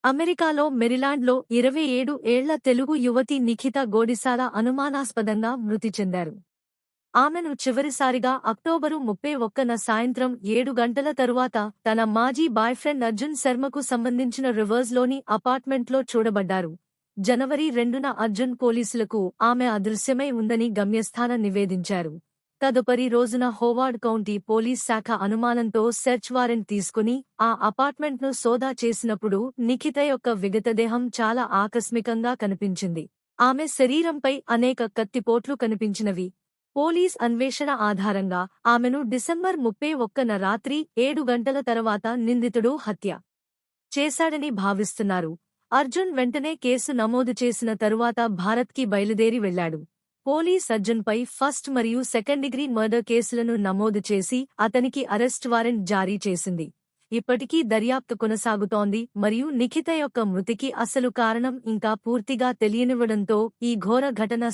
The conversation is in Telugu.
అమెరికాలో మెరిలాండ్లో 27 ఏళ్ల తెలుగు యువతి నిఖిత గోడిసాల అనుమానాస్పదంగా మృతి చెందారు. ఆమెను చివరిసారిగా అక్టోబరు 31న సాయంత్రం 7 గంటల తరువాత తన మాజీ బాయ్ఫ్రెండ్ అర్జున్ శర్మకు సంబంధించిన రివర్స్లోని అపార్ట్మెంట్లో చూడబడ్డారు. జనవరి 2న అర్జున్ పోలీసులకు ఆమె అదృశ్యమై ఉందని గమ్యస్థానం నివేదించారు. తదుపరి రోజున హోవార్డ్ కౌంటీ పోలీస్ శాఖ అనుమానంతో సెర్చ్ వారెంట్ తీసుకుని ఆ అపార్ట్మెంట్ను సోదా చేసినప్పుడు నిఖిత యొక్క విగతదేహం చాలా ఆకస్మికంగా కనిపించింది. ఆమె శరీరంపై అనేక కత్తిపోట్లు కనిపించినవి. పోలీస్ అన్వేషణ ఆధారంగా ఆమెను డిసెంబర్ 31న రాత్రి 7 గంటల తర్వాత నిందితుడు హత్య చేశాడని భావిస్తున్నారు. అర్జున్ వెంటనే కేసు నమోదు చేసిన తరువాత భారత్కి బయలుదేరి వెళ్లాడు. పోలీస్ అర్జున్పై ఫస్ట్ మరియు సెకండ్ డిగ్రీ మర్డర్ కేసులను నమోదు చేసి అతనికి అరెస్ట్ వారెంట్ జారీ చేసింది. ఇప్పటికీ దర్యాప్తు కొనసాగుతోంది మరియు నిఖిత యొక్క మృతికి అసలు కారణం ఇంకా పూర్తిగా తెలియనివ్వడంతో ఈ ఘోర ఘటన